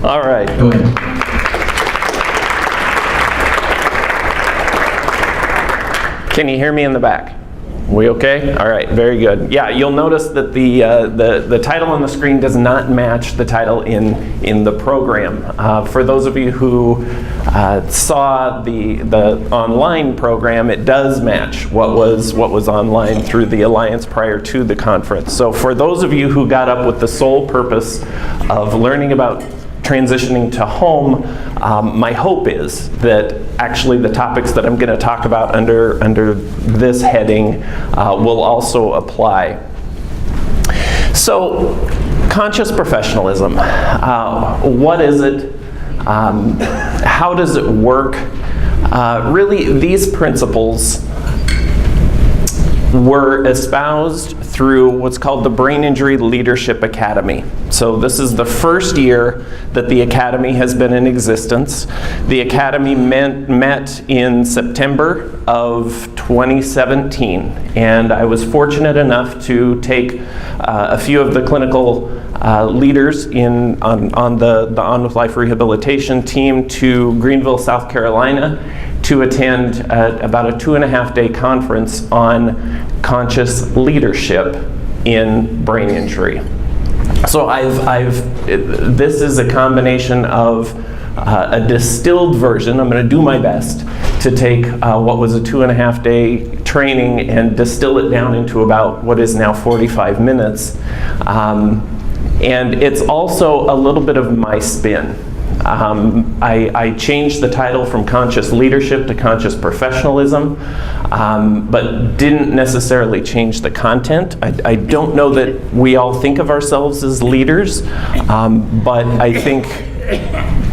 All right. Go ahead. Can you hear me in the back? We okay? All right, very good. Yeah, you'll notice that the title on the screen does not match the title in the program. For those of you who saw the online program, it does match what was online through the Alliance prior to the conference. So for those of you who got up with the sole purpose of learning about transitioning to home, my hope is that actually the topics that I'm going to talk about under this heading will also apply. So, conscious professionalism. What is it? How does it work? Really, these principles were espoused through what's called the Brain Injury Leadership Academy. So this is the first year that the Academy has been in existence. The Academy met in September of 2017, and I was fortunate enough to take a few of the clinical leaders on the On With Life rehabilitation team to Greenville, South Carolina, to attend about a 2.5-day conference on conscious leadership in brain injury. So this is a combination of a distilled version. I'm going to do my best to take what was a 2.5-day training and distill it down into about what is now 45 minutes. And it's also a little bit of my spin. I changed the title from conscious leadership to conscious professionalism, but didn't necessarily change the content. I don't know that we all think of ourselves as leaders, but I think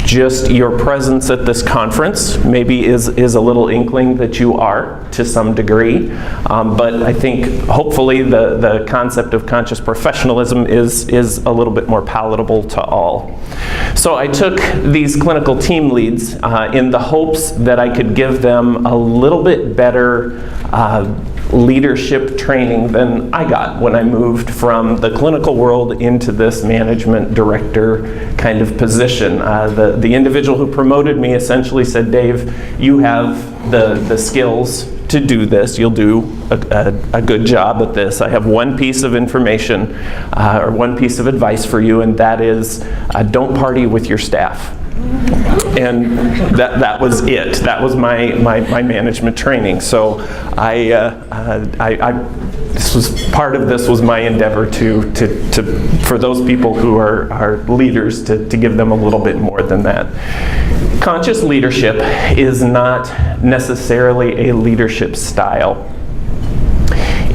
just your presence at this conference maybe is a little inkling that you are to some degree. But I think hopefully the concept of conscious professionalism is a little bit more palatable to all. So I took these clinical team leads in the hopes that I could give them a little bit better leadership training than I got when I moved from the clinical world into this management director kind of position. The individual who promoted me essentially said, Dave, you have the skills to do this. You'll do a good job at this. I have one piece of information or one piece of advice for you, and that is don't party with your staff. And that was it. That was my management training. So this was part of this was my endeavor to for those people who are leaders to give them a little bit more than that. Conscious leadership is not necessarily a leadership style.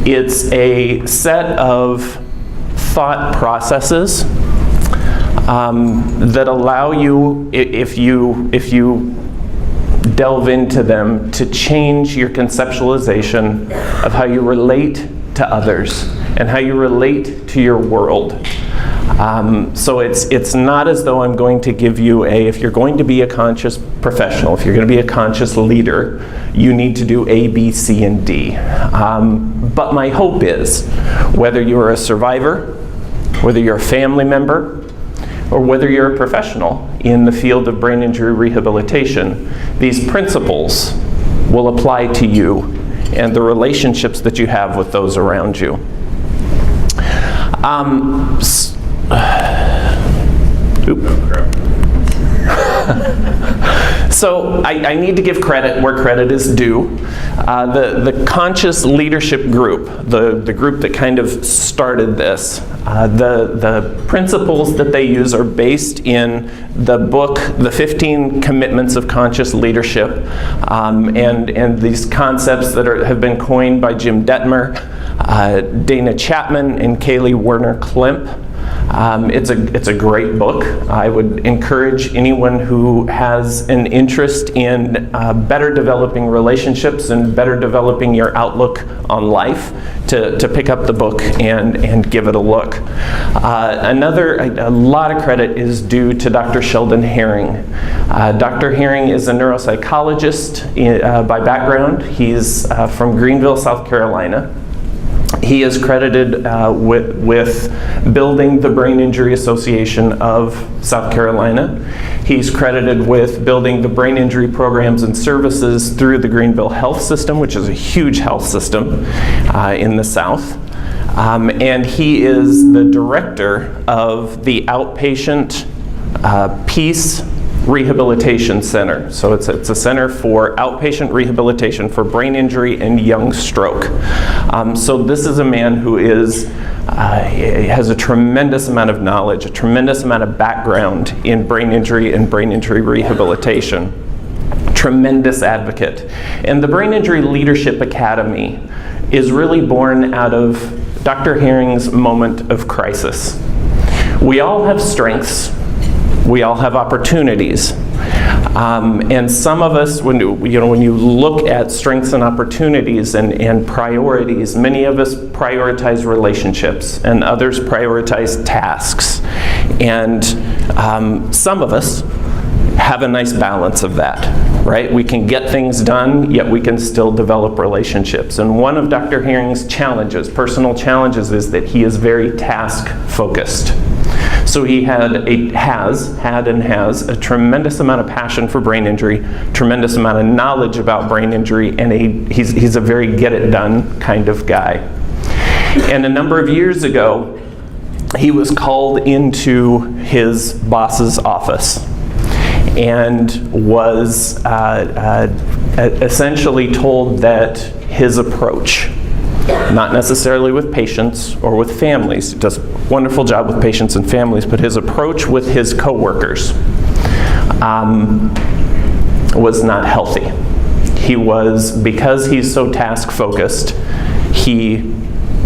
It's a set of thought processes that allow you, if you delve into them, to change your conceptualization of how you relate to others and how you relate to your world. So it's not as though I'm going to give you if you're going to be a conscious professional, if you're going to be a conscious leader, you need to do A, B, C, and D. But my hope is, whether you're a survivor, whether you're a family member, or whether you're a professional in the field of brain injury rehabilitation, these principles will apply to you and the relationships that you have with those around you. So I need to give credit where credit is due. The conscious leadership group, the group that kind of started this, the principles that they use are based in the book, The 15 Commitments of Conscious Leadership, and these concepts that have been coined by Jim Detmer, Dana Chapman, and Kaylee Werner-Klemp. It's a great book. I would encourage anyone who has an interest in better developing relationships and better developing your outlook on life to pick up the book and give it a look. A lot of credit is due to Dr. Sheldon Herring. Dr. Herring is a neuropsychologist by background. He's from Greenville, South Carolina. He is credited with building the Brain Injury Association of South Carolina. He's credited with building the brain injury programs and services through the Greenville Health System, which is a huge health system in the South. And he is the director of the Outpatient Peace Rehabilitation Center. So it's a center for outpatient rehabilitation for brain injury and young stroke. So this is a man who has a tremendous amount of knowledge, a tremendous amount of background in brain injury and brain injury rehabilitation. Tremendous advocate. And the Brain Injury Leadership Academy is really born out of Dr. Herring's moment of crisis. We all have strengths. We all have opportunities. And some of us, when you look at strengths and opportunities and priorities, many of us prioritize relationships and others prioritize tasks. And some of us have a nice balance of that, right? We can get things done, yet we can still develop relationships. And one of Dr. Herring's challenges, personal challenges, is that he is very task-focused. So he has a tremendous amount of passion for brain injury, tremendous amount of knowledge about brain injury, and he's a very get-it-done kind of guy. And a number of years ago, he was called into his boss's office and was essentially told that his approach, not necessarily with patients or with families, he does a wonderful job with patients and families, but his approach with his coworkers was not healthy. Because he's so task-focused, he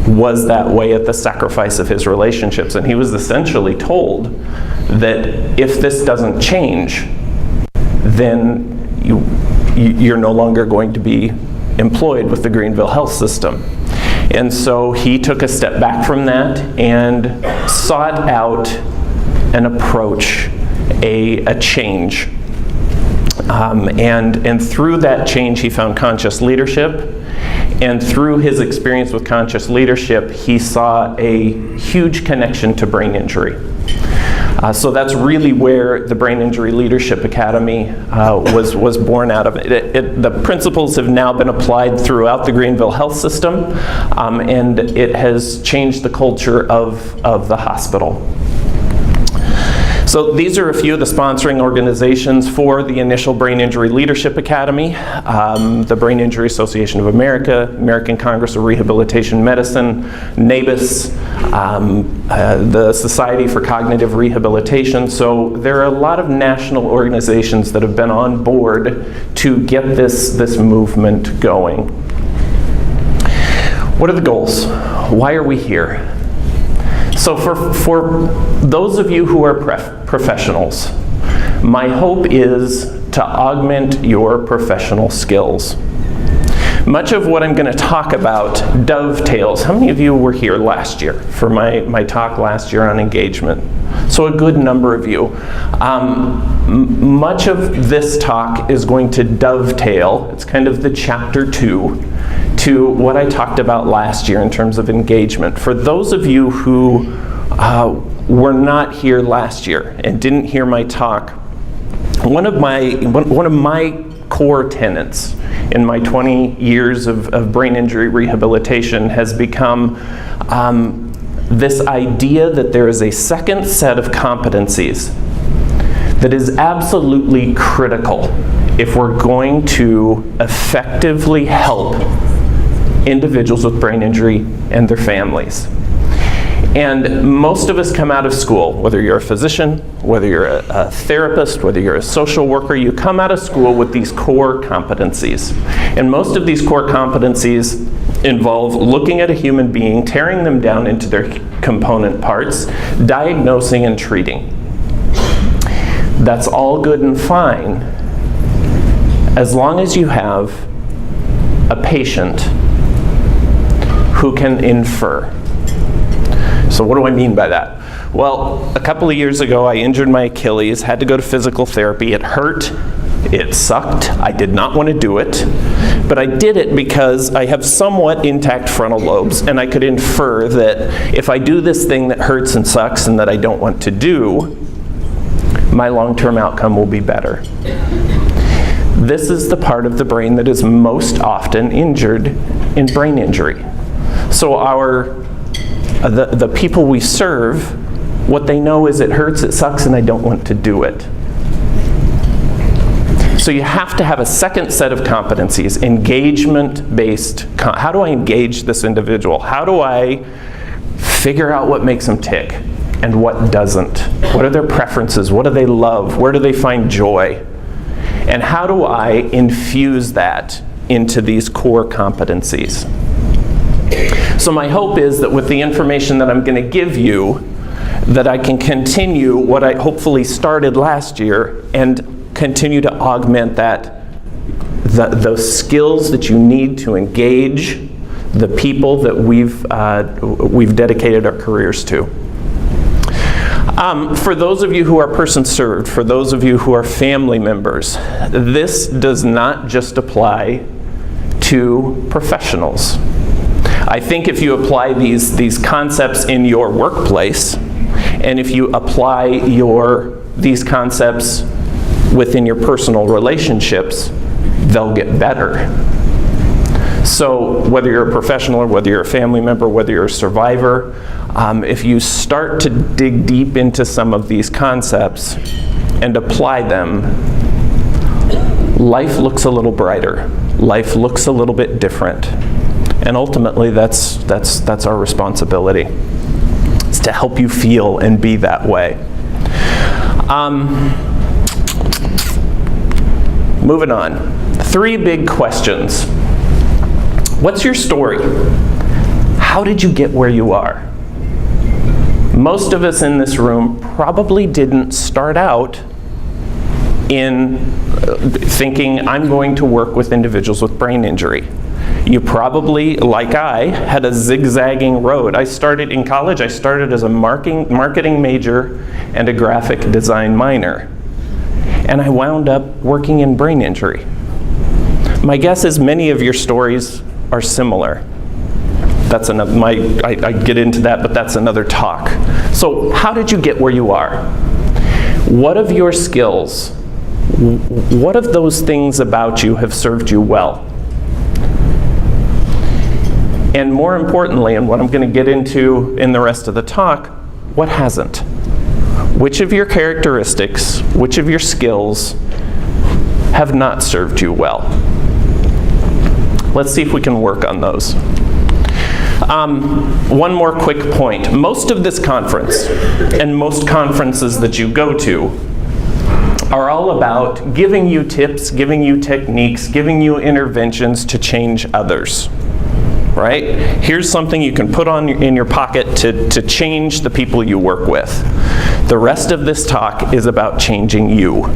was that way at the sacrifice of his relationships. And he was essentially told that if this doesn't change, then you're no longer going to be employed with the Greenville Health System. And so he took a step back from that and sought out an approach, a change. And through that change, he found conscious leadership. And through his experience with conscious leadership, he saw a huge connection to brain injury. So that's really where the Brain Injury Leadership Academy was born out of. The principles have now been applied throughout the Greenville Health System, and it has changed the culture of the hospital. So these are a few of the sponsoring organizations for the initial Brain Injury Leadership Academy. The Brain Injury Association of America, American Congress of Rehabilitation Medicine, NABIS, the Society for Cognitive Rehabilitation. So there are a lot of national organizations that have been on board to get this movement going. What are the goals? Why are we here? So for those of you who are professionals, my hope is to augment your professional skills. Much of what I'm going to talk about dovetails. How many of you were here last year for my talk last year on engagement? So a good number of you. Much of this talk is going to dovetail, it's kind of the chapter 2, to what I talked about last year in terms of engagement. For those of you who were not here last year and didn't hear my talk, one of my core tenets in my 20 years of brain injury rehabilitation has become this idea that there is a second set of competencies that is absolutely critical if we're going to effectively help individuals with brain injury and their families. And most of us come out of school, whether you're a physician, whether you're a therapist, whether you're a social worker, you come out of school with these core competencies. And most of these core competencies involve looking at a human being, tearing them down into their component parts, diagnosing and treating. That's all good and fine, as long as you have a patient who can infer. So what do I mean by that? Well, a couple of years ago I injured my Achilles, had to go to physical therapy. It hurt, It sucked. I did not want to do it, but I did it because I have somewhat intact frontal lobes, and I could infer that if I do this thing that hurts and sucks and that I don't want to do, my long-term outcome will be better. This is the part of the brain that is most often injured in brain injury. So the people we serve, what they know is it hurts, it sucks, and I don't want to do it. So you have to have a second set of competencies, engagement-based. How do I engage this individual? How do I figure out what makes them tick and what doesn't? What are their preferences? What do they love? Where do they find joy? And how do I infuse that into these core competencies? So my hope is that with the information that I'm going to give you, that I can continue what I hopefully started last year and continue to augment that, those skills that you need to engage the people that we've dedicated our careers to. For those of you who are person served, for those of you who are family members, this does not just apply to professionals. I think if you apply these concepts in your workplace, and if you apply these concepts within your personal relationships, they'll get better. So whether you're a professional or whether you're a family member, whether you're a survivor, if you start to dig deep into some of these concepts and apply them, life looks a little brighter. Life looks a little bit different. And ultimately, that's our responsibility. It's to help you feel and be that way. Moving on. 3 big questions. What's your story? How did you get where you are? Most of us in this room probably didn't start out in thinking, I'm going to work with individuals with brain injury. You probably, like I, had a zigzagging road. I started in college, I started as a marketing major and a graphic design minor. And I wound up working in brain injury. My guess is many of your stories are similar. That's another, I get into that, but that's another talk. So how did you get where you are? What of your skills, what of those things about you have served you well? And more importantly, and what I'm going to get into in the rest of the talk, what hasn't? Which of your characteristics, which of your skills have not served you well? Let's see if we can work on those. One more quick point. Most of this conference, and most conferences that you go to, are all about giving you tips, giving you techniques, giving you interventions to change others. Right? Here's something you can put in your pocket to change the people you work with. The rest of this talk is about changing you.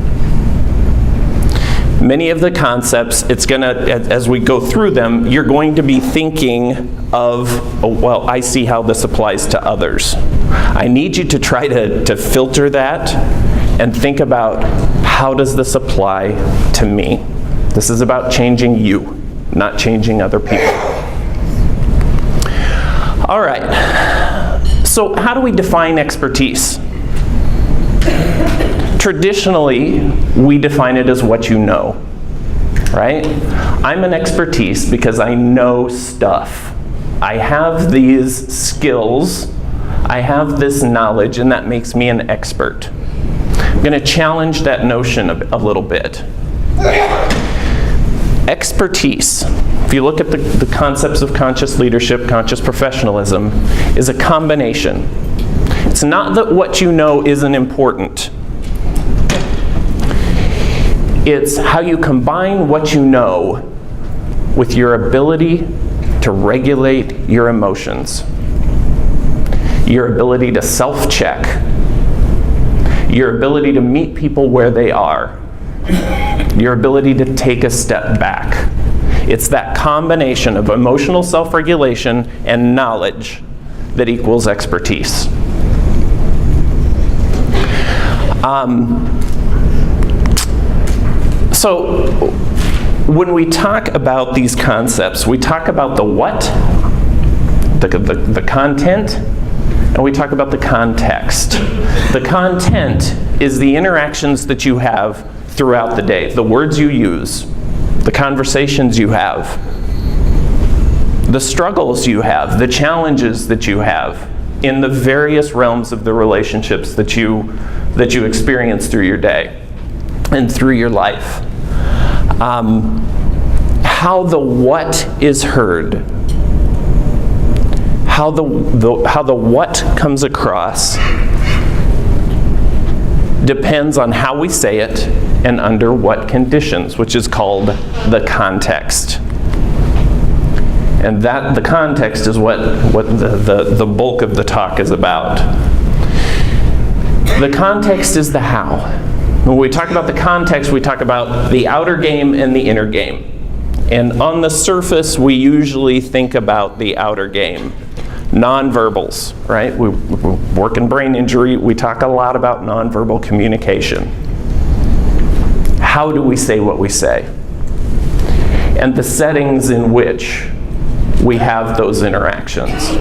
Many of the concepts, as we go through them, you're going to be thinking of, oh, well, I see how this applies to others. I need you to try to filter that and think about, how does this apply to me? This is about changing you, not changing other people. All right, so how do we define expertise? Traditionally, we define it as what you know, right? I'm an expertise because I know stuff. I have these skills, I have this knowledge, and that makes me an expert. I'm going to challenge that notion a little bit. Expertise, if you look at the concepts of conscious leadership, conscious professionalism, is a combination. It's not that what you know isn't important. It's how you combine what you know with your ability to regulate your emotions, your ability to self-check, your ability to meet people where they are, your ability to take a step back. It's that combination of emotional self-regulation and knowledge that equals expertise. So when we talk about these concepts, we talk about the what, the content, and we talk about the context. The content is the interactions that you have throughout the day, the words you use, the conversations you have, the struggles you have, the challenges that you have in the various realms of the relationships that you experience through your day and through your life. How the what is heard, how the what comes across depends on how we say it and under what conditions, which is called the context. And that the context is what the bulk of the talk is about. The context is the how. When we talk about the context, we talk about the outer game and the inner game. And on the surface, we usually think about the outer game. Nonverbals, right? We work in brain injury, we talk a lot about nonverbal communication. How do we say what we say? And the settings in which we have those interactions.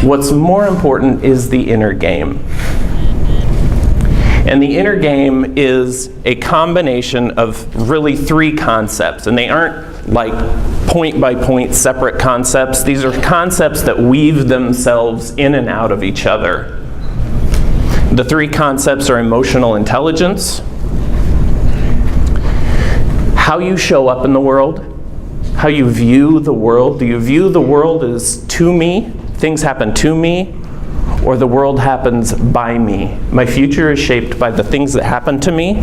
What's more important is the inner game. And the inner game is a combination of really three concepts, and they aren't like point-by-point separate concepts. These are concepts that weave themselves in and out of each other. The three concepts are emotional intelligence, how you show up in the world, how you view the world. Do you view the world as to me, things happen to me, or the world happens by me? My future is shaped by the things that happen to me,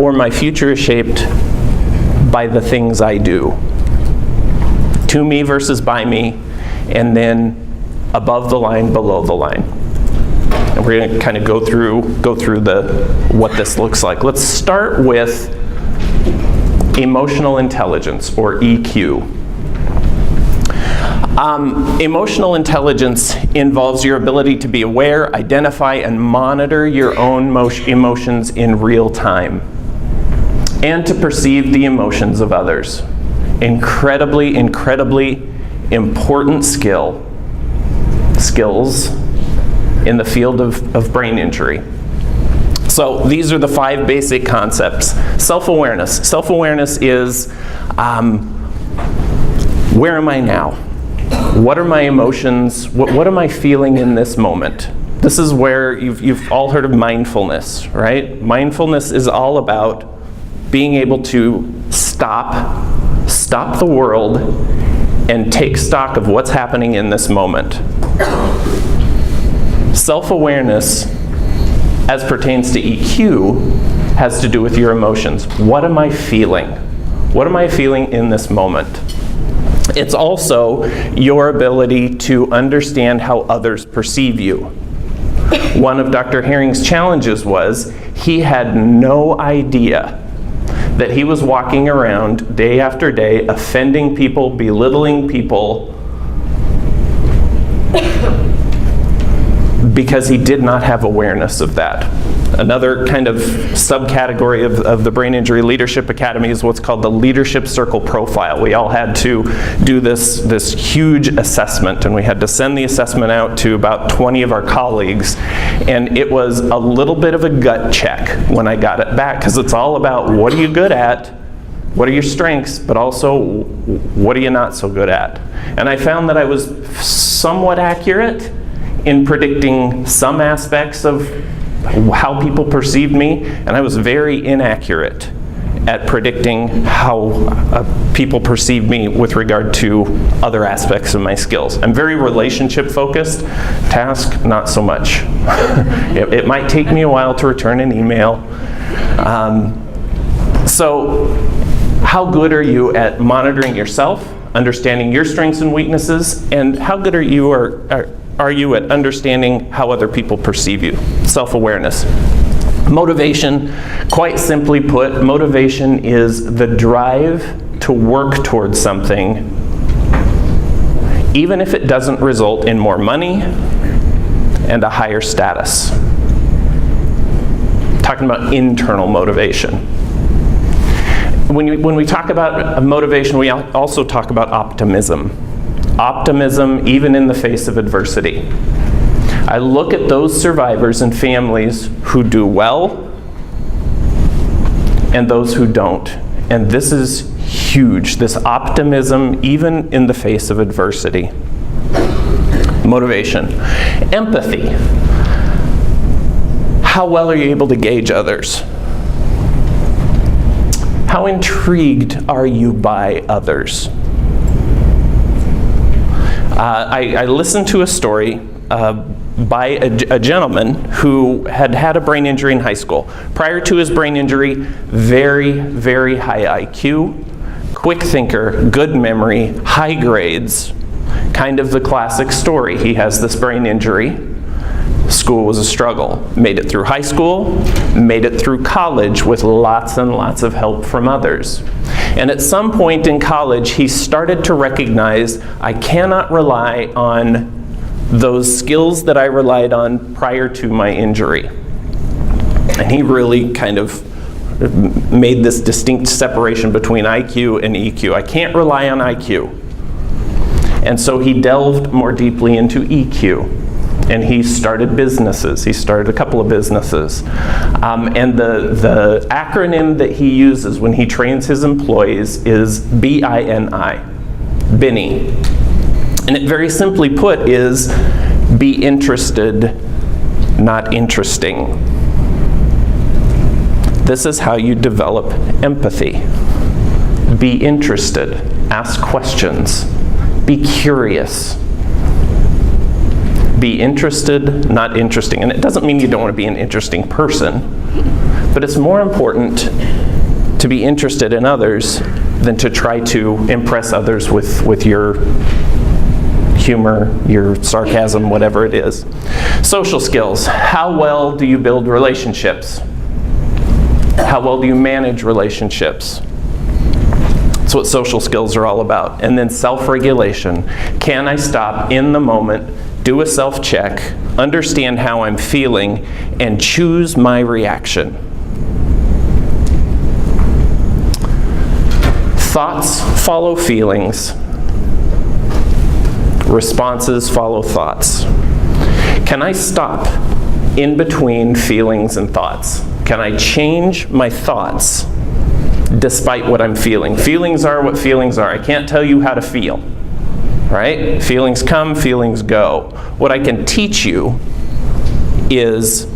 or my future is shaped by the things I do. To me versus by me, and then above the line, below the line. And we're going to kind of go through what this looks like. Let's start with emotional intelligence, or EQ. Emotional intelligence involves your ability to be aware, identify, and monitor your own emotions in real time, and to perceive the emotions of others. Incredibly, incredibly important skills in the field of brain injury. So these are the 5 basic concepts. Self-awareness. Self-awareness is, where am I now? What are my emotions? What am I feeling in this moment? This is where you've all heard of mindfulness, right? Mindfulness is all about being able to stop the world and take stock of what's happening in this moment. Self-awareness, as pertains to EQ, has to do with your emotions. What am I feeling? What am I feeling in this moment? It's also your ability to understand how others perceive you. One of Dr. Herring's challenges was he had no idea that he was walking around day after day offending people, belittling people, because he did not have awareness of that. Another kind of subcategory of the Brain Injury Leadership Academy is what's called the Leadership Circle Profile. We all had to do this huge assessment, and we had to send the assessment out to about 20 of our colleagues, and it was a little bit of a gut check when I got it back, because it's all about what are you good at, what are your strengths, but also what are you not so good at. And I found that I was somewhat accurate in predicting some aspects of how people perceived me, and I was very inaccurate at predicting how people perceive me with regard to other aspects of my skills. I'm very relationship focused. Task, not so much. It might take me a while to return an email. So how good are you at monitoring yourself, understanding your strengths and weaknesses, and how good are you at understanding how other people perceive you? Self-awareness. Motivation, quite simply put, motivation is the drive to work towards something, even if it doesn't result in more money and a higher status. Talked talking about internal motivation. When we talk about motivation, we also talk about optimism. Optimism even in the face of adversity. I look at those survivors and families who do well and those who don't. And this is huge, this optimism even in the face of adversity. Motivation. Empathy. How well are you able to gauge others? How intrigued are you by others? I listened to a story by a gentleman who had a brain injury in high school. Prior to his brain injury, very, very high IQ, quick thinker, good memory, high grades, kind of the classic story. He has this brain injury. School was a struggle. Made it through high school, made it through college with lots and lots of help from others. And at some point in college, he started to recognize, I cannot rely on those skills that I relied on prior to my injury. And he really kind of made this distinct separation between IQ and EQ. I can't rely on IQ. And so he delved more deeply into EQ. And he started businesses. He started a couple of businesses. And the acronym that he uses when he trains his employees is BINI, BINI. And it very simply put is be interested, not interesting. This is how you develop empathy. Be interested, ask questions, be curious. Be interested, not interesting. And it doesn't mean you don't want to be an interesting person, but it's more important to be interested in others than to try to impress others with your humor, your sarcasm, whatever it is. Social skills. How well do you build relationships? How well do you manage relationships? That's what social skills are all about. And then self-regulation. Can I stop in the moment, do a self-check, understand how I'm feeling, and choose my reaction? Thoughts follow feelings. Responses follow thoughts. Can I stop in between feelings and thoughts? Can I change my thoughts despite what I'm feeling? Feelings are what feelings are. I can't tell you how to feel. Right? Feelings come, feelings go. What I can teach you is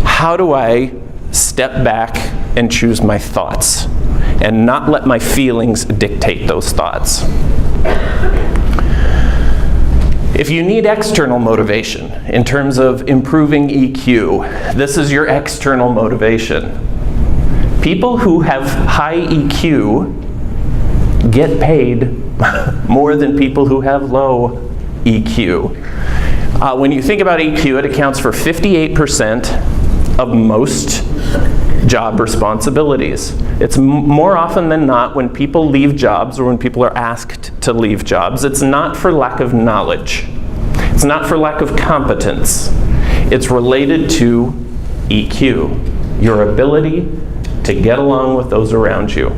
how do I step back and choose my thoughts and not let my feelings dictate those thoughts. If you need external motivation in terms of improving EQ, this is your external motivation. People who have high EQ get paid more than people who have low EQ. When you think about EQ, it accounts for 58% of most job responsibilities. It's more often than not when people leave jobs or when people are asked to leave jobs, it's not for lack of knowledge. It's not for lack of competence. It's related to EQ, your ability to get along with those around you.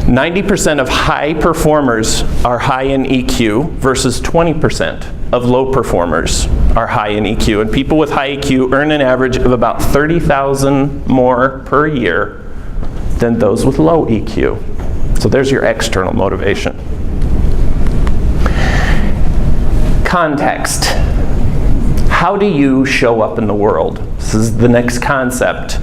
90% of high performers are high in EQ versus 20% of low performers are high in EQ. And people with high EQ earn an average of about $30,000 more per year than those with low EQ. So there's your external motivation. Context. How do you show up in the world? This is the next concept.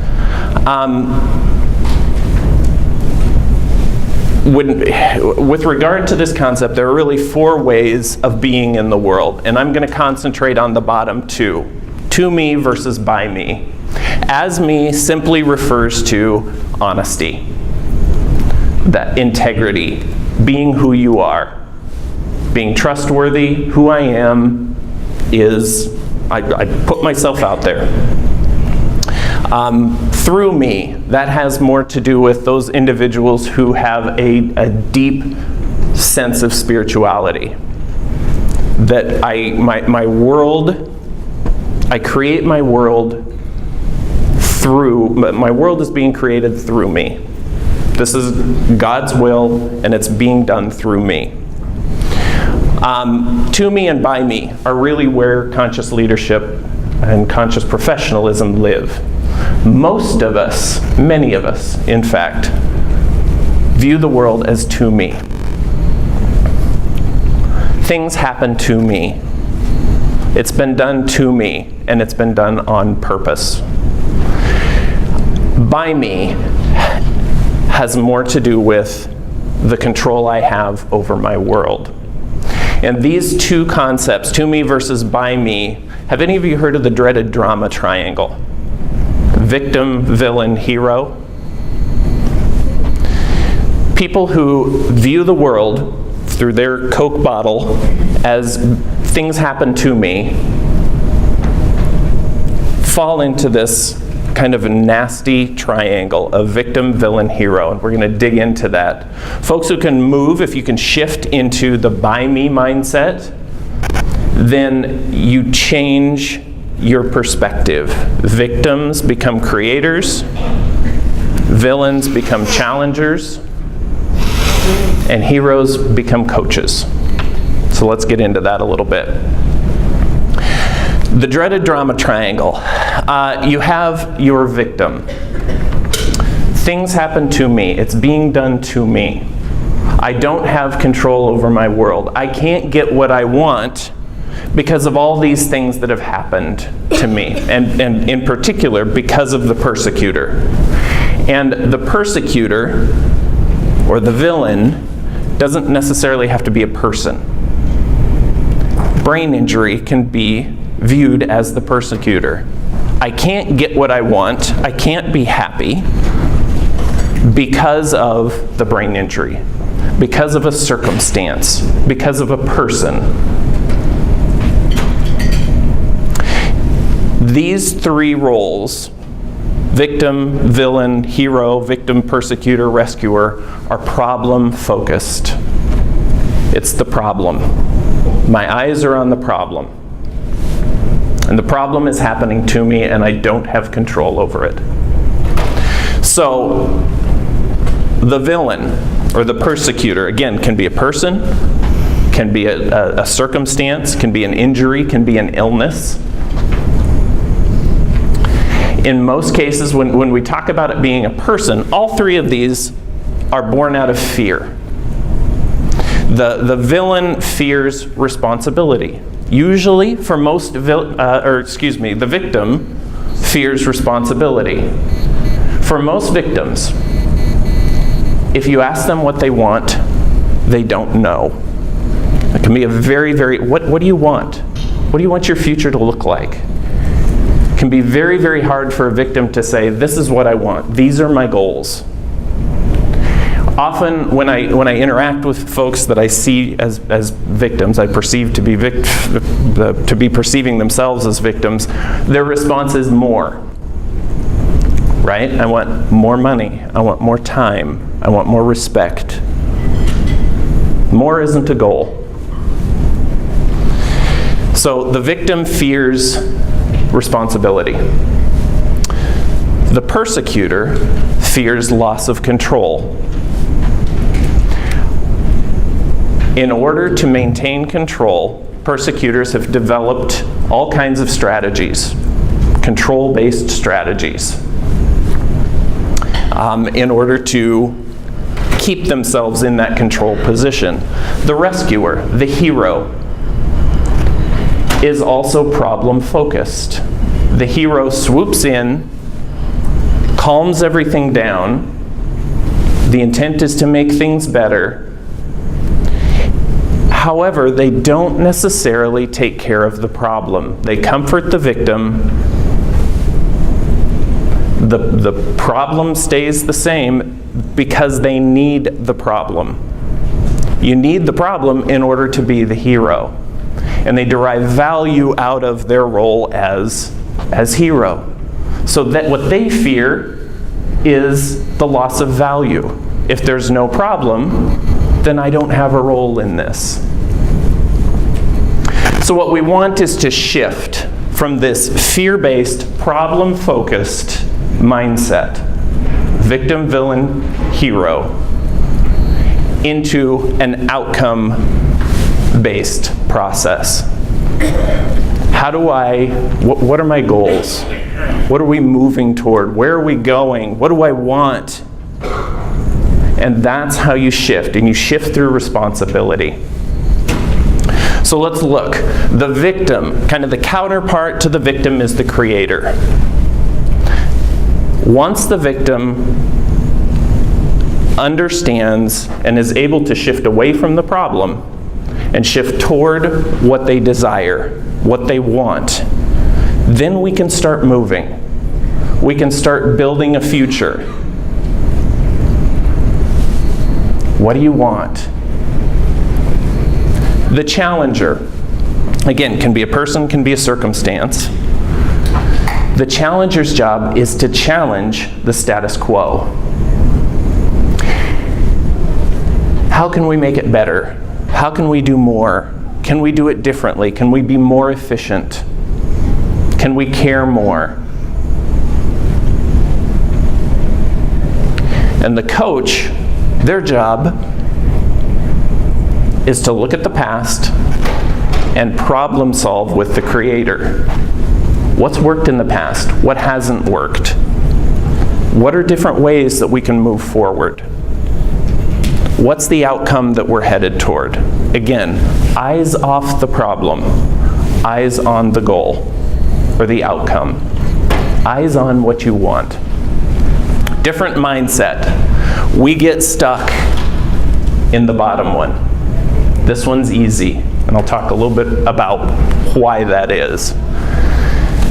With regard to this concept, there are really 4 ways of being in the world, and I'm going to concentrate on the bottom 2. To me versus by me. As me simply refers to honesty, that integrity, being who you are, being trustworthy. Who I am is, I put myself out there. Through me, that has more to do with those individuals who have a deep sense of spirituality. That my world I create my world my world is being created through me. This is God's will, and it's being done through me. To me and by me are really where conscious leadership and conscious professionalism live. Most of us, many of us, in fact, view the world as to me. Things happen to me. It's been done to me, and it's been done on purpose. By me has more to do with the control I have over my world. And these two concepts, to me versus by me, have any of you heard of the dreaded drama triangle? Victim, villain, hero. People who view the world through their Coke bottle as things happen to me fall into this kind of a nasty triangle of victim, villain, hero, and we're going to dig into that. Folks who can move, if you can shift into the by me mindset, then you change your perspective. Victims become creators, villains become challengers, and heroes become coaches. So let's get into that a little bit. The dreaded drama triangle. You have your victim. Things happen to me. It's being done to me. I don't have control over my world. I can't get what I want because of all these things that have happened to me, and in particular because of the persecutor. And the persecutor, or the villain, doesn't necessarily have to be a person. Brain injury can be viewed as the persecutor. I can't get what I want. I can't be happy because of the brain injury, because of a circumstance, because of a person. These three roles, victim, villain, hero, victim, persecutor, rescuer, are problem focused. It's the problem. My eyes are on the problem. And the problem is happening to me and I don't have control over it. So, the villain or the persecutor, again, can be a person, can be a circumstance, can be an injury, can be an illness. In most cases, when we talk about it being a person, all three of these are born out of fear. The villain fears responsibility. Usually, for most, the victim fears responsibility. For most victims, if you ask them what they want, they don't know. It can be a very, what do you want? What do you want your future to look like? It can be very, very hard for a victim to say, this is what I want. These are my goals. Often when I interact with folks that I see as victims, I perceive to be perceiving themselves as victims, their response is more. Right? I want more money. I want more time. I want more respect. More isn't a goal. So the victim fears responsibility. The persecutor fears loss of control. In order to maintain control, persecutors have developed all kinds of strategies, control-based strategies, in order to keep themselves in that control position. The rescuer, the hero, is also problem-focused. The hero swoops in, calms everything down. The intent is to make things better. However, they don't necessarily take care of the problem. They comfort the victim. The problem stays the same because they need the problem. You need the problem in order to be the hero. And they derive value out of their role as hero. So that what they fear is the loss of value. If there's no problem, then I don't have a role in this. So what we want is to shift from this fear-based, problem-focused mindset, victim, villain, hero, into an outcome-based process. How do what are my goals? What are we moving toward? Where are we going? What do I want? And that's how you shift, and you shift through responsibility. So let's look. The victim, kind of the counterpart to the victim, is the creator. Once the victim understands and is able to shift away from the problem and shift toward what they desire, what they want, then we can start moving. We can start building a future. What do you want? The challenger, again, can be a person, can be a circumstance. The challenger's job is to challenge the status quo. How can we make it better? How can we do more? Can we do it differently? Can we be more efficient? Can we care more? And the coach, their job is to look at the past and problem solve with the creator. What's worked in the past? What hasn't worked? What are different ways that we can move forward? What's the outcome that we're headed toward? Again, eyes off the problem, eyes on the goal or the outcome. Eyes on what you want. Different mindset. We get stuck in the bottom one. This one's easy, and I'll talk a little bit about why that is.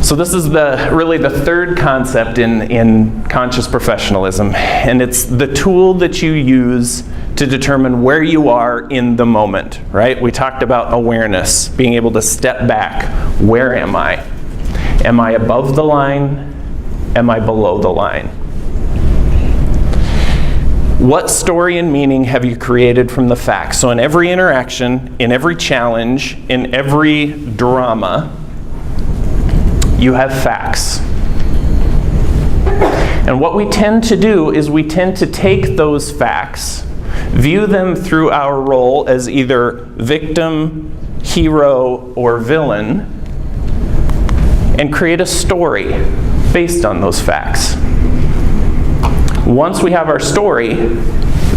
So this is really the third concept in conscious professionalism, and it's the tool that you use to determine where you are in the moment, right? We talked about awareness, being able to step back. Where am I? Am I above the line? Am I below the line? What story and meaning have you created from the facts? So in every interaction, in every challenge, in every drama, you have facts. And what we tend to do is we tend to take those facts, view them through our role as either victim, hero, or villain, and create a story based on those facts. Once we have our story,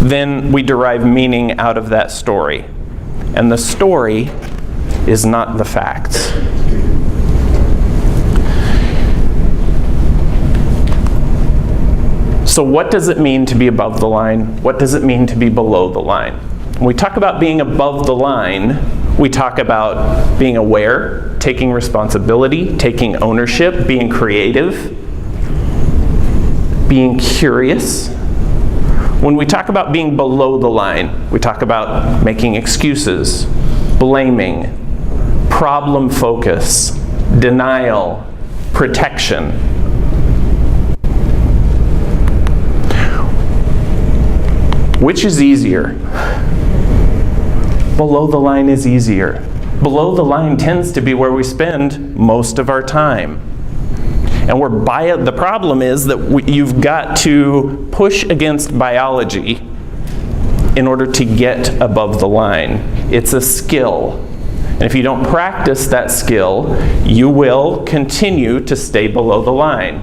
then we derive meaning out of that story. And the story is not the facts. So what does it mean to be above the line? What does it mean to be below the line? When we talk about being above the line, we talk about being aware, taking responsibility, taking ownership, being creative, being curious. When we talk about being below the line, we talk about making excuses, blaming, problem focus, denial, protection. Which is easier? Below the line is easier. Below the line tends to be where we spend most of our time. And the problem is that you've got to push against biology in order to get above the line. It's a skill. And if you don't practice that skill, you will continue to stay below the line.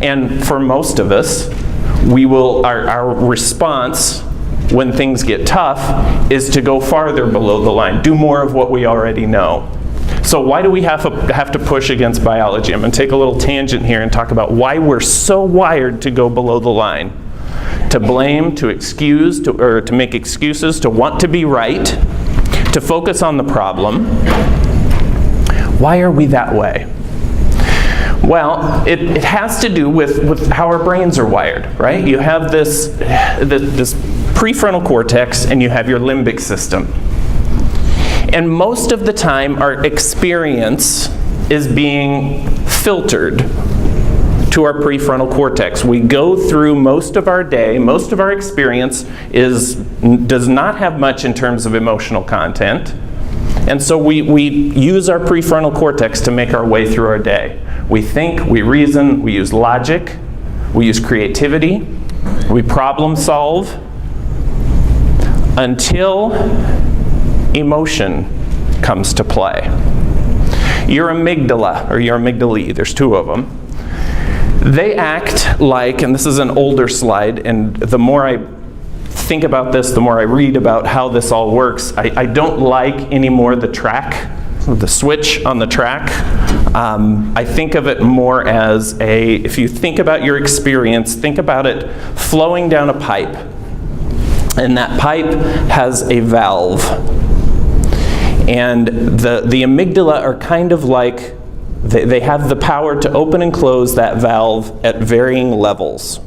And for most of us, our response when things get tough is to go farther below the line, do more of what we already know. So why do we have to push against biology? I'm going to take a little tangent here and talk about why we're so wired to go below the line. To blame, to excuse, or to make excuses, to want to be right, to focus on the problem. Why are we that way? Well, it has to do with how our brains are wired, right? You have this prefrontal cortex and you have your limbic system. And most of the time, our experience is being filtered to our prefrontal cortex. We go through most of our day, most of our experience does not have much in terms of emotional content. And so we use our prefrontal cortex to make our way through our day. We think, we reason, we use logic, we use creativity, we problem solve, until emotion comes to play. Your amygdala, or your amygdalae, there's two of them, they act like, and this is an older slide, and the more I think about this, the more I read about how this all works, I don't like anymore the track, the switch on the track. I think of it more as if you think about your experience, think about it flowing down a pipe. And that pipe has a valve. And the amygdala are kind of like, they have the power to open and close that valve at varying levels.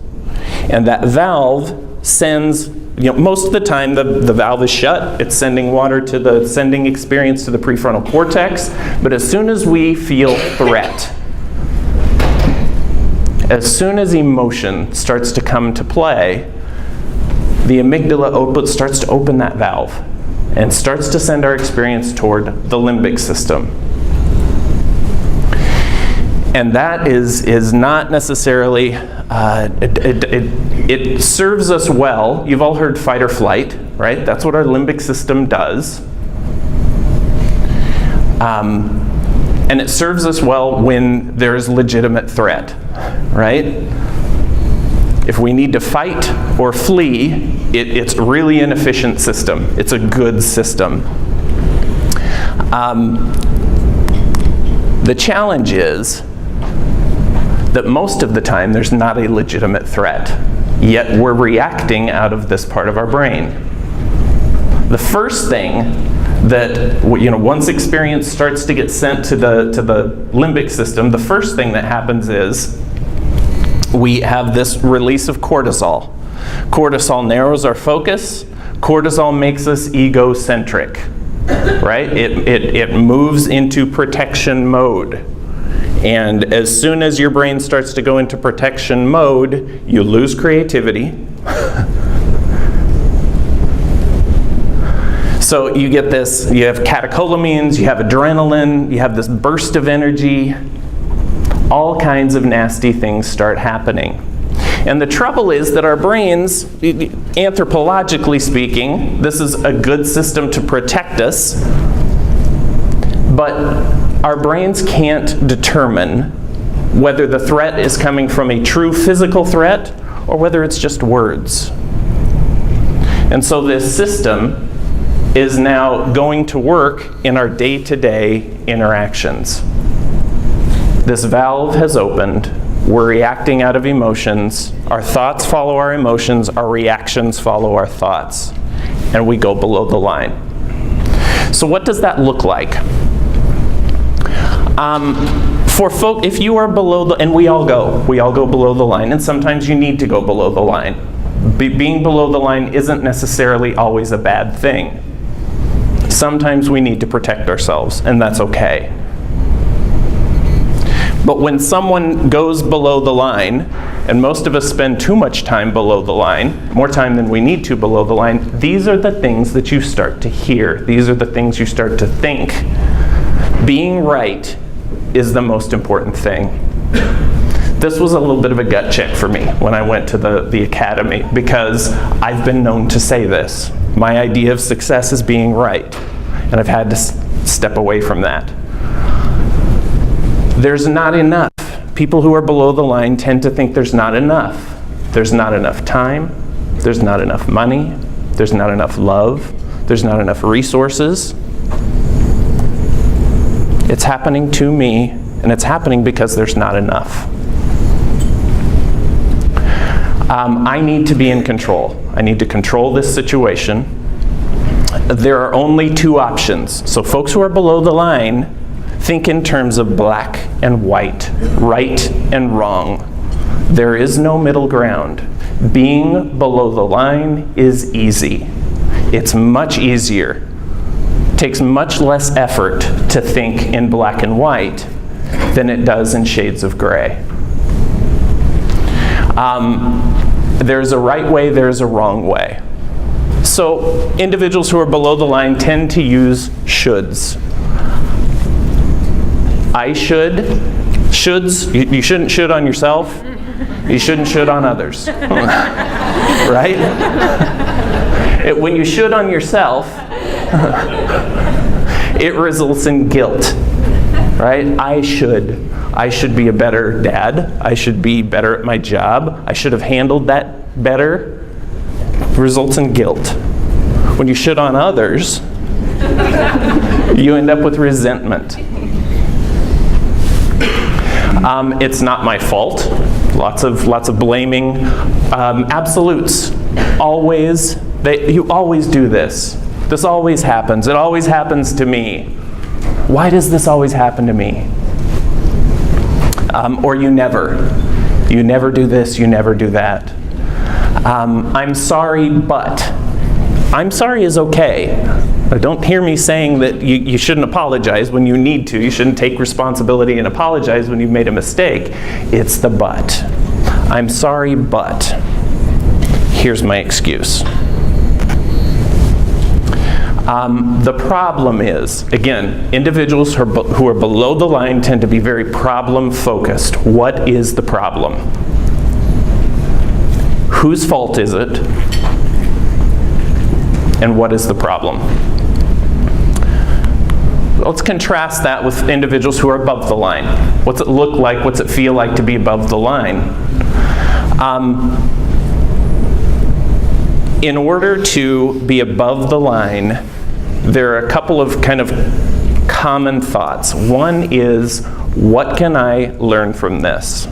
And that valve sends, most of the time the valve is shut. It's sending experience to the prefrontal cortex. But as soon as we feel threat, as soon as emotion starts to come to play, the amygdala starts to open that valve and starts to send our experience toward the limbic system. And that is not necessarily, it serves us well. You've all heard fight or flight, right? That's what our limbic system does. And it serves us well when there's legitimate threat, right? If we need to fight or flee, it's really an efficient system. It's a good system. The challenge is that most of the time there's not a legitimate threat, yet we're reacting out of this part of our brain. The first thing that, once experience starts to get sent to the limbic system, the first thing that happens is we have this release of cortisol. Cortisol narrows our focus. Cortisol makes us egocentric, right? It moves into protection mode. And as soon as your brain starts to go into protection mode, you lose creativity. So you get this, you have catecholamines, you have adrenaline, you have this burst of energy. All kinds of nasty things start happening. And the trouble is that our brains, anthropologically speaking, this is a good system to protect us, but our brains can't determine whether the threat is coming from a true physical threat or whether it's just words. And so this system is now going to work in our day-to-day interactions. This valve has opened. We're reacting out of emotions. Our thoughts follow our emotions. Our reactions follow our thoughts. And we go below the line. So what does that look like? For folk, if you are below the, and we all go below the line, and sometimes you need to go below the line. Being below the line isn't necessarily always a bad thing. Sometimes we need to protect ourselves, and that's okay. But when someone goes below the line, and most of us spend too much time below the line, more time than we need to below the line, these are the things that you start to hear. These are the things you start to think. Being right is the most important thing. This was a little bit of a gut check for me when I went to the academy, because I've been known to say this. My idea of success is being right, and I've had to step away from that. There's not enough. People who are below the line tend to think there's not enough. There's not enough time. There's not enough money. There's not enough love. There's not enough resources. It's happening to me, and it's happening because there's not enough. I need to be in control. I need to control this situation. There are only two options. So folks who are below the line think in terms of black and white, right and wrong. There is no middle ground. Being below the line is easy. It's much easier. It takes much less effort to think in black and white than it does in shades of gray. There's a right way, there's a wrong way. So individuals who are below the line tend to use shoulds. I should. Shoulds, you shouldn't should on yourself. You shouldn't should on others. Right? When you should on yourself, it results in guilt. Right? I should be a better dad. I should be better at my job. I should have handled that better. Results in guilt. When you should on others, you end up with resentment. It's not my fault. Lots of blaming. Absolutes. Always. You always do this. This always happens. It always happens to me. Why does this always happen to me? Or you never. You never do this, you never do that. I'm sorry, but. I'm sorry is okay. Don't hear me saying that you shouldn't apologize when you need to. You shouldn't take responsibility and apologize when you've made a mistake. It's the but. I'm sorry, but. Here's my excuse. The problem is, again, individuals who are below the line tend to be very problem-focused. What is the problem? Whose fault is it? And what is the problem? Let's contrast that with individuals who are above the line. What's it look like? What's it feel like to be above the line? In order to be above the line, there are a couple of kind of common thoughts. One is, what can I learn from this?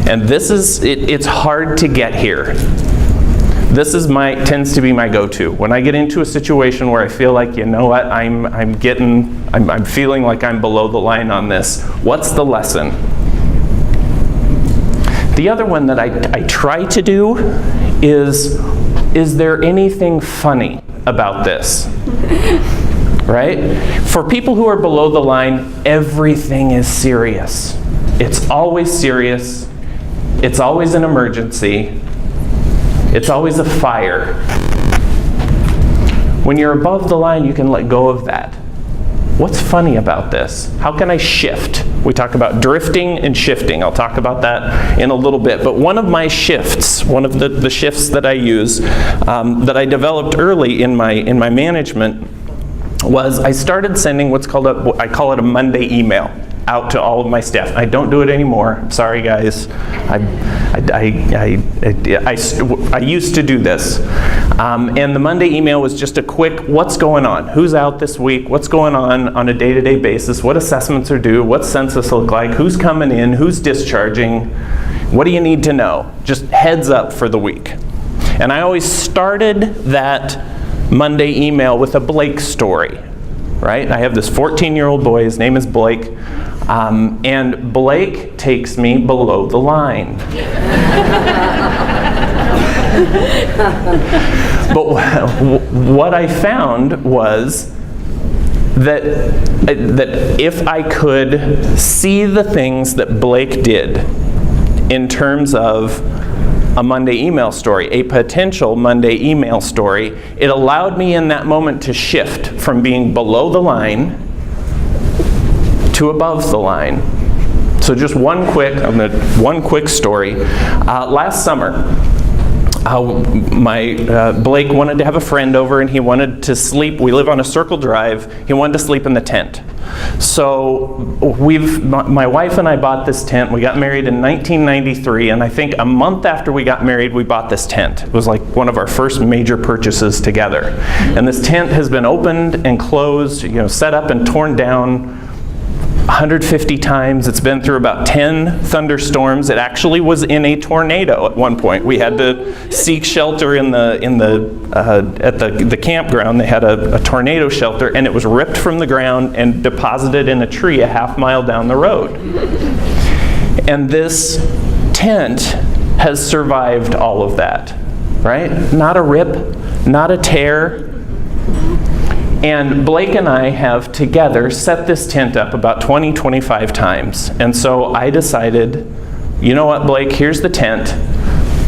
And this is, it's hard to get here. This is tends to be my go-to. When I get into a situation where I feel like, you know what, I'm feeling like I'm below the line on this. What's the lesson? The other one that I try to do is there anything funny about this? Right? For people who are below the line, everything is serious. It's always serious. It's always an emergency. It's always a fire. When you're above the line, you can let go of that. What's funny about this? How can I shift? We talk about drifting and shifting. I'll talk about that in a little bit. But one of my shifts, one of the shifts that I use, that I developed early in my management, was I started sending what's called I call it a Monday email out to all of my staff. I don't do it anymore. I'm sorry, guys. I used to do this. And the Monday email was just a quick, what's going on? Who's out this week? What's going on a day-to-day basis? What assessments are due? What's census look like? Who's coming in? Who's discharging? What do you need to know? Just heads up for the week. And I always started that Monday email with a Blake story, right? I have this 14-year-old boy, his name is Blake, and Blake takes me below the line. But what I found was that if I could see the things that Blake did in terms of a Monday email story, a potential Monday email story, it allowed me in that moment to shift from being below the line to above the line. So just one quick story. Last summer, Blake wanted to have a friend over and he wanted to sleep. We live on a circle drive. He wanted to sleep in the tent. So my wife and I bought this tent. We got married in 1993, and I think a month after we got married, we bought this tent. It was like one of our first major purchases together. And this tent has been opened and closed, set up and torn down 150 times. It's been through about 10 thunderstorms. It actually was in a tornado at one point. We had to seek shelter at the campground. They had a tornado shelter, and it was ripped from the ground and deposited in a tree a half-mile down the road. And this tent has survived all of that, right? Not a rip, not a tear. And Blake and I have together set this tent up about 20-25 times. And so I decided, you know what, Blake, here's the tent.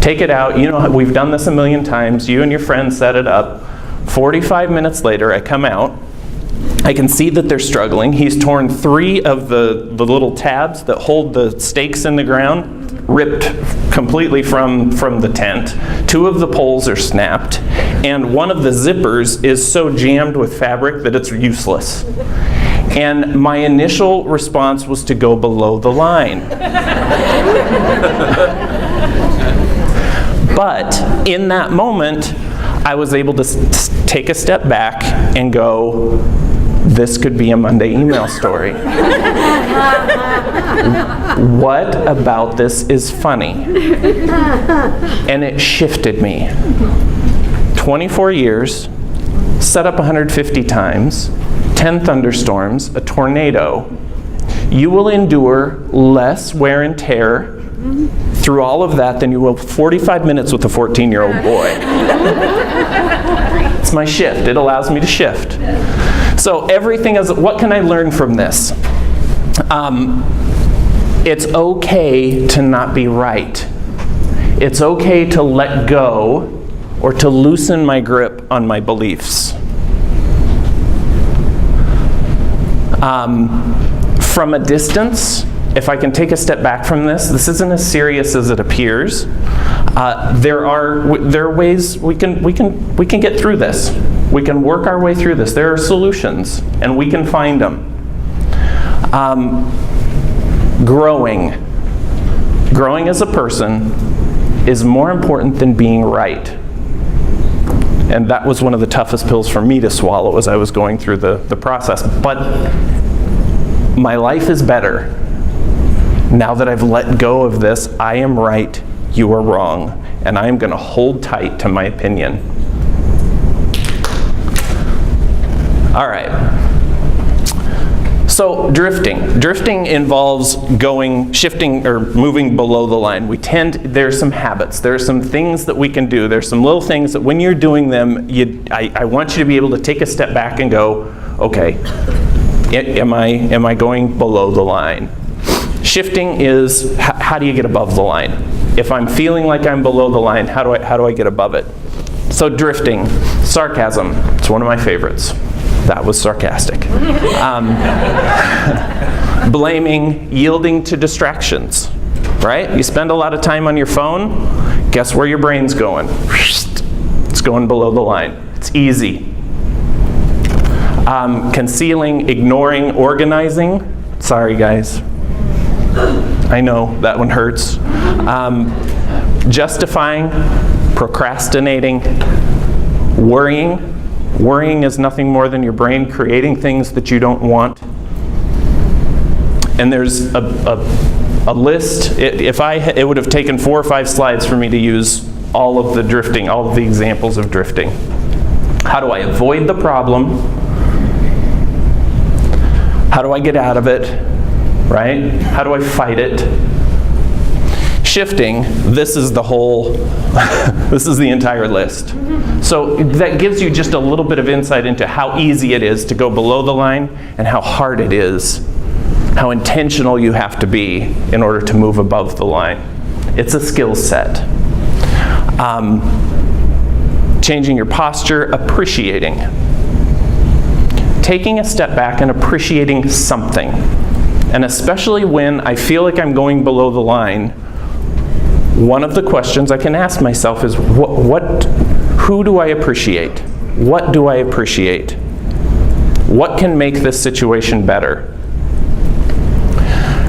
take it out. You know, we've done this a million times. You and your friends set it up. 45 minutes later, I come out. I can see that they're struggling. He's torn 3 of the little tabs that hold the stakes in the ground, ripped completely from the tent. 2 of the poles are snapped, and one of the zippers is so jammed with fabric that it's useless. And my initial response was to go below the line. But in that moment, I was able to take a step back and go, this could be a Monday email story. What about this is funny? And it shifted me. 24 years, set up 150 times, 10 thunderstorms, a tornado. You will endure less wear and tear through all of that than you will 45 minutes with a 14-year-old boy. It's my shift. It allows me to shift. So everything is, what can I learn from this? It's okay to not be right. It's okay to let go or to loosen my grip on my beliefs. From a distance, if I can take a step back from this isn't as serious as it appears. There are ways we can get through this. We can work our way through this. There are solutions, and we can find them. Growing as a person is more important than being right. And that was one of the toughest pills for me to swallow as I was going through the process. But my life is better. Now that I've let go of this, I am right, you are wrong, and I am going to hold tight to my opinion. All right. So drifting involves shifting or moving below the line. There's some habits, there's some things that we can do, there's some little things that when you're doing them, I want you to be able to take a step back and go, okay, am I going below the line? Shifting is, how do you get above the line? If I'm feeling like I'm below the line, how do I get above it? So drifting, sarcasm, it's one of my favorites. That was sarcastic. Blaming, yielding to distractions, right? You spend a lot of time on your phone, guess where your brain's going? It's going below the line. It's easy. Concealing, ignoring, organizing. Sorry, guys. I know, that one hurts. Justifying, procrastinating, worrying. Worrying is nothing more than your brain creating things that you don't want. And there's a list. It would have taken 4 or 5 slides for me to use all of the drifting, all of the examples of drifting. How do I avoid the problem? How do I get out of it? Right? How do I fight it? Shifting, this is the whole, this is the entire list. So that gives you just a little bit of insight into how easy it is to go below the line and how hard it is, how intentional you have to be in order to move above the line. It's a skill set. Changing your posture, appreciating. Taking a step back and appreciating something. And especially when I feel like I'm going below the line, one of the questions I can ask myself is, who do I appreciate? What do I appreciate? What can make this situation better?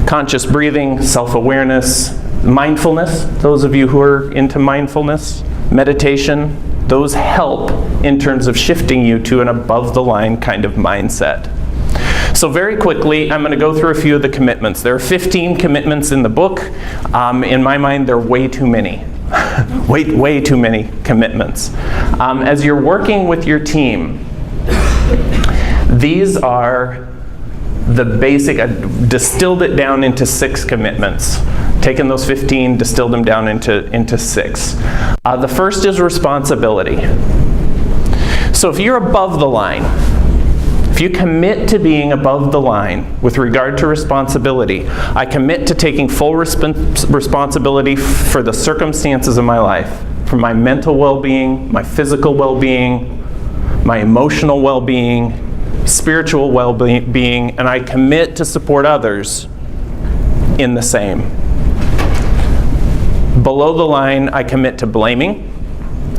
Conscious breathing, self-awareness, mindfulness, those of you who are into mindfulness, meditation, those help in terms of shifting you to an above-the-line kind of mindset. So very quickly, I'm going to go through a few of the commitments. There are 15 commitments in the book. In my mind, there are way too many. way too many commitments. As you're working with your team, these are the basic, I distilled it down into 6 commitments. Taken those 15, distilled them down into 6. The first is responsibility. So if you're above the line, If you commit to being above the line with regard to responsibility, I commit to taking full responsibility for the circumstances of my life, for my mental well-being, my physical well-being, my emotional well-being, spiritual well-being, and I commit to support others in the same. Below the line, I commit to blaming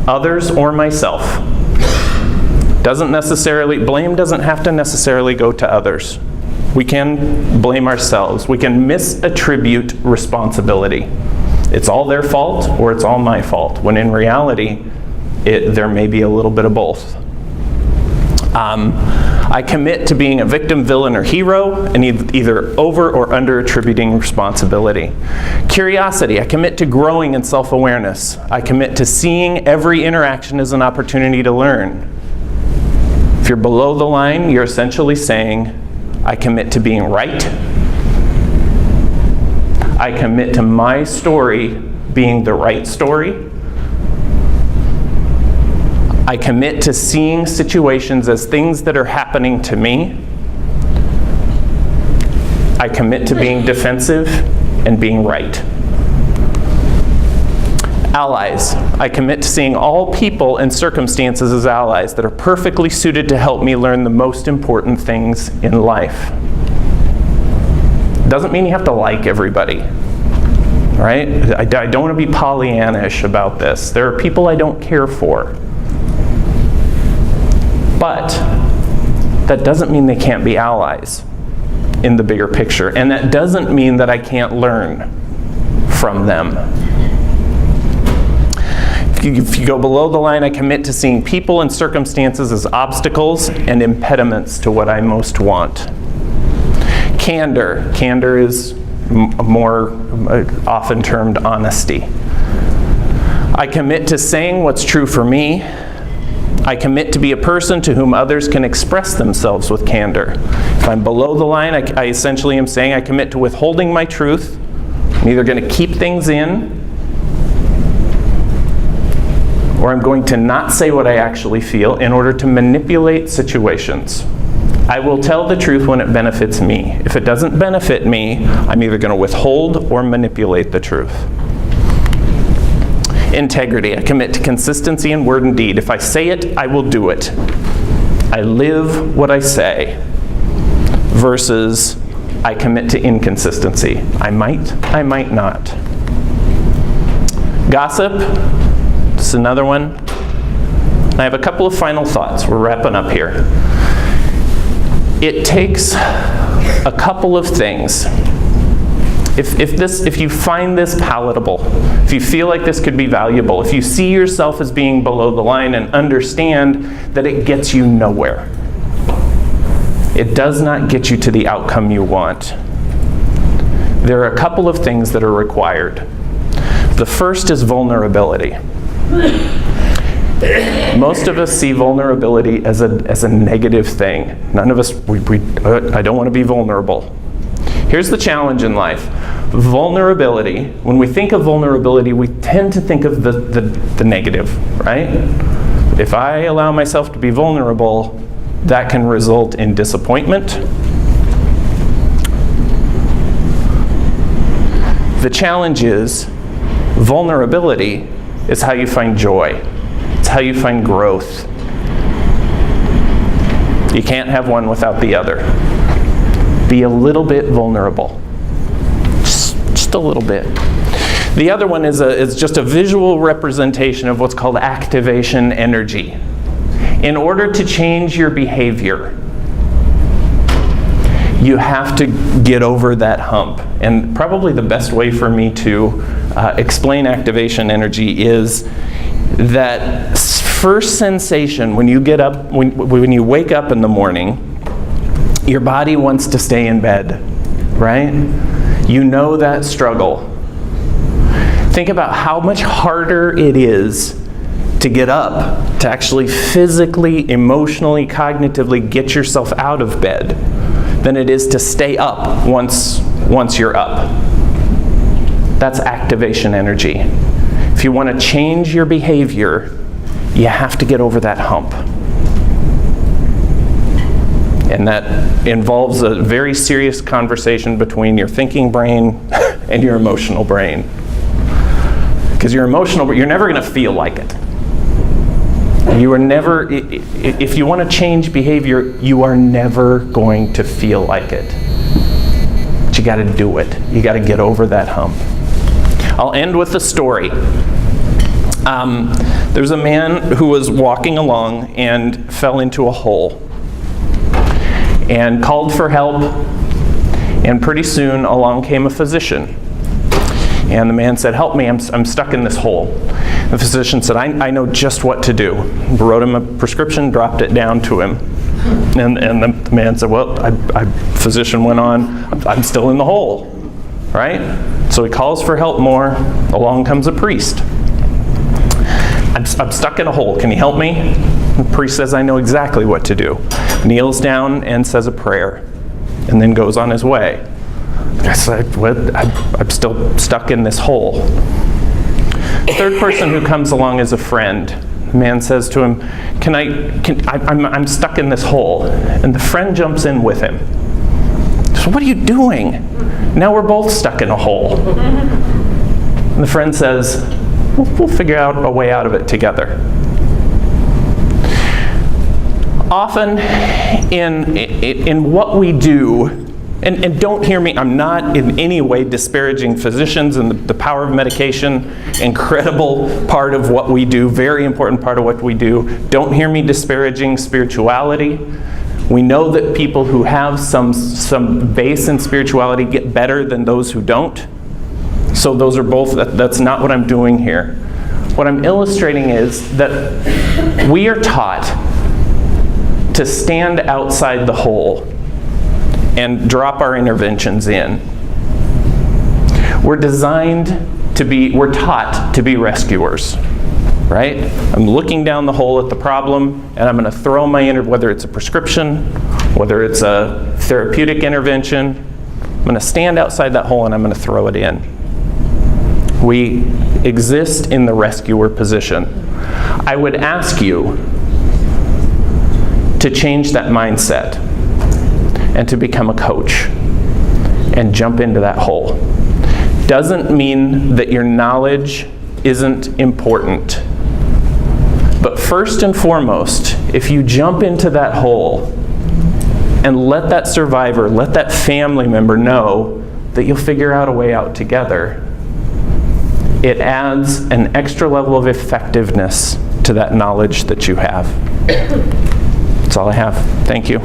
others or myself. Blame doesn't have to necessarily go to others. We can blame ourselves. We can misattribute responsibility. It's all their fault or it's all my fault, when in reality, there may be a little bit of both. I commit to being a victim, villain, or hero, and either over or under attributing responsibility. Curiosity, I commit to growing in self-awareness. I commit to seeing every interaction as an opportunity to learn. If you're below the line, you're essentially saying, I commit to being right. I commit to my story being the right story. I commit to seeing situations as things that are happening to me. I commit to being defensive and being right. Allies. I commit to seeing all people and circumstances as allies that are perfectly suited to help me learn the most important things in life. Doesn't mean you have to like everybody, right? I don't want to be Pollyannish about this. There are people I don't care for. But that doesn't mean they can't be allies in the bigger picture. And that doesn't mean that I can't learn from them. If you go below the line, I commit to seeing people and circumstances as obstacles and impediments to what I most want. Candor. Candor is more often termed honesty. I commit to saying what's true for me. I commit to be a person to whom others can express themselves with candor. If I'm below the line, I essentially am saying I commit to withholding my truth. I'm either going to keep things in, or I'm going to not say what I actually feel in order to manipulate situations. I will tell the truth when it benefits me. If it doesn't benefit me, I'm either going to withhold or manipulate the truth. Integrity. I commit to consistency in word and deed. If I say it, I will do it. I live what I say. Versus, I commit to inconsistency. I might not. Gossip. This is another one. I have a couple of final thoughts. We're wrapping up here. It takes a couple of things. If you find this palatable, if you feel like this could be valuable, if you see yourself as being below the line and understand that it gets you nowhere, it does not get you to the outcome you want, there are a couple of things that are required. The first is vulnerability. Most of us see vulnerability as a negative thing. None of us, I don't want to be vulnerable. Here's the challenge in life. Vulnerability, when we think of vulnerability, we tend to think of the negative, right? If I allow myself to be vulnerable, that can result in disappointment. The challenge is, vulnerability is how you find joy. It's how you find growth. You can't have one without the other. Be a little bit vulnerable. Just a little bit. The other one is just a visual representation of what's called activation energy. In order to change your behavior, you have to get over that hump. And probably the best way for me to explain activation energy is that first sensation when you get up, when you wake up in the morning, your body wants to stay in bed, right? You know that struggle. Think about how much harder it is to get up, to actually physically, emotionally, cognitively get yourself out of bed than it is to stay up once you're up. That's activation energy. If you want to change your behavior, you have to get over that hump. And that involves a very serious conversation between your thinking brain and your emotional brain. Because you're never going to feel like it. You are never, if you want to change behavior, you are never going to feel like it. But you got to do it. You got to get over that hump. I'll end with a story. There's a man who was walking along and fell into a hole and called for help, and pretty soon along came a physician. And the man said, "Help me, I'm stuck in this hole." The physician said, I know just what to do. Wrote him a prescription, dropped it down to him. And the man said, well, physician went on, I'm still in the hole, right? So he calls for help more. Along comes a priest. I'm stuck in a hole, can you help me? The priest says, I know exactly what to do. Kneels down and says a prayer, and then goes on his way. I said, well, I'm still stuck in this hole. The third person who comes along is a friend. The man says to him, I'm stuck in this hole. And the friend jumps in with him. So what are you doing? Now we're both stuck in a hole. And the friend says, we'll figure out a way out of it together. Often in what we do, and don't hear me, I'm not in any way disparaging physicians and the power of medication, incredible part of what we do, very important part of what we do. Don't hear me disparaging spirituality. We know that people who have some base in spirituality get better than those who don't. So those are both, that's not what I'm doing here. What I'm illustrating is that we are taught to stand outside the hole and drop our interventions in. We're taught to be rescuers, right? I'm looking down the hole at the problem, and I'm going to throw whether it's a prescription, whether it's a therapeutic intervention, I'm going to stand outside that hole and I'm going to throw it in. We exist in the rescuer position. I would ask you to change that mindset and to become a coach and jump into that hole. Doesn't mean that your knowledge isn't important. But first and foremost, if you jump into that hole and let that survivor, let that family member know that you'll figure out a way out together, it adds an extra level of effectiveness to that knowledge that you have. That's all I have. Thank you.